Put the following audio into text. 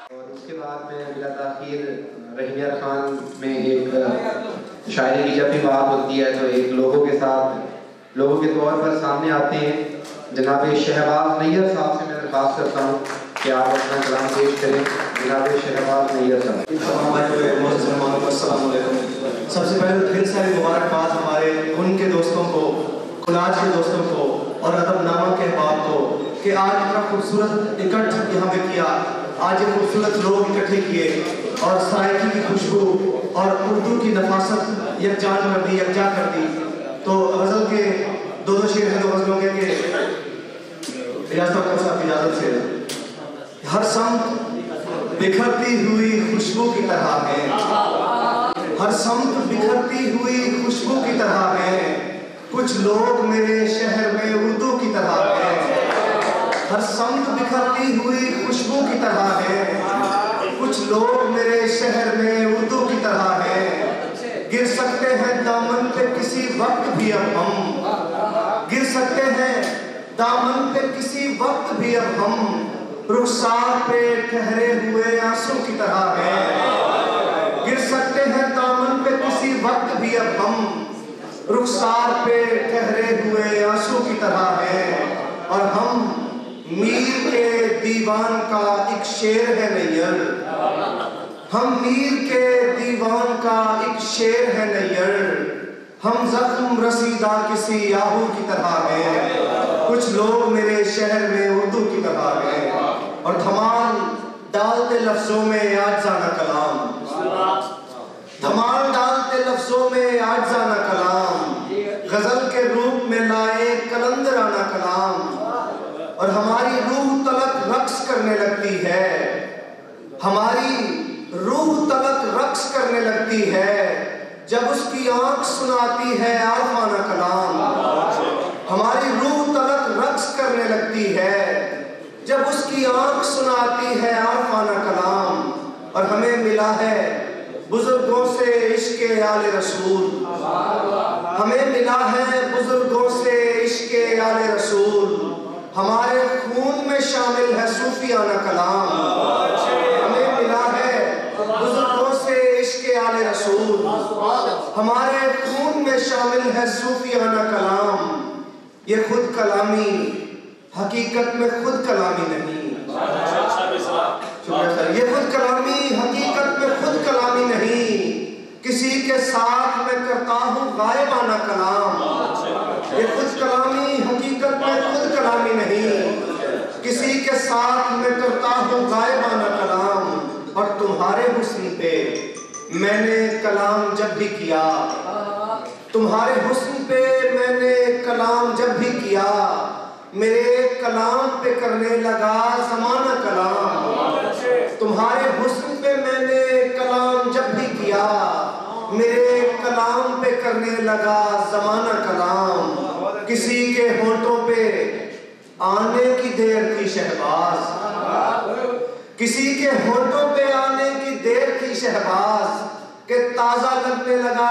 और उसके बाद में बिला ताखीर रहीम खान में एक शायरी की जब भी बात होती है तो एक लोगों के तौर पर सामने आते हैं। जनाब शहबाज नैयर साहब से मैं दरख्वास्त करता हूँ कि आप अपना कलाम पेश करें। जनाब शहबाज नैयर साहब। सबसे पहले तो ढेर सारी मुबारकबाद हमारे उनके दोस्तों को, कुलाज के दोस्तों को और अदबनामा के अहबाब को कि आज इतना खूबसूरत इकट्ठ यहाँ पे किया। आज ये खूबसूरत लोग इकट्ठे किए और सराइकी की खुशबू और उर्दू की नफासत यकजान कर दी, यकजा कर दी। तो गज़ल के दो शेर हैं, दो गज़लों के इजाज़त साहब की इजाज़त से। हर समत बिखरती हुई खुशबू की तरह है, हर समत बिखरती हुई खुशबू की तरह है, कुछ लोग मेरे शहर में उर्दू की तरह है। हर समत बिखरती हुई खुशबू की तरह है, कुछ लोग मेरे शहर में उर्दू की तरह है। गिर सकते हैं दामन पे किसी वक्त भी अब हम, गिर सकते हैं दामन पे किसी वक्त भी अब हम, रुखसार पे ठहरे हुए आंसू की तरह है। गिर सकते हैं दामन पे किसी वक्त भी अब हम, रुखसार पे ठहरे हुए आंसू की तरह है। और हम मीर के दीवान का एक शेर है नैयर, हम मीर के दीवान का एक शेर है नैयर। हम जख्म रसीदा किसी याहू की तरह है, कुछ लोग मेरे शहर में उर्दू की तरह है। और धमाल डालते लफ्जों में आज जाना कलाम, धमाल डालते लफ्जों में आज जाना कलाम, गजल के रूप में लाए कलंदराना कलाम। और हमारी रूह तलक रक्स करने लगती है, हमारी रूह तलक रक्स करने लगती है, जब उसकी आंख सुनाती है आरफाना कलाम। हमारी रूह तलक रक्स करने लगती है, जब उसकी आंख सुनाती है आरफाना कलाम। और हमें मिला है बुजुर्गों से इश्क़े आले रसूल, हमें मिला है बुजुर्गों से इश्क़े आले रसूल। हमारे खून में शामिल है सूफियाना कलाम, हमें मिला है बुजुर्गों से इश्क़े आले रसूल। हमारे खून में शामिल है सूफियाना कलाम। ये खुद कलामी हकीकत में खुद कलामी नहीं, ये खुद कलामी हकीकत में खुद कलामी नहीं, किसी के साथ मैं करता हूँ गायबाना कलाम। ये खुद कलामी हकीकत में खुद कलामी नहीं, किसी के साथ मैं करता हूँ गायबाना कलाम। और तुम्हारे हुस्न पे मैंने कलाम जब भी किया, तुम्हारे हुस्न पे मैंने कलाम जब भी किया, मेरे कलाम पे करने लगा ज़माना कलाम। तुम्हारे हुस्न पे मैंने कलाम जब भी किया, मेरे कलाम पे करने लगा ज़माना कलाम। किसी के होठों पे आने की देर थी शहबाज, किसी के होठों पे आने की देर थी शहबाज, के ताज़ा लगने लगा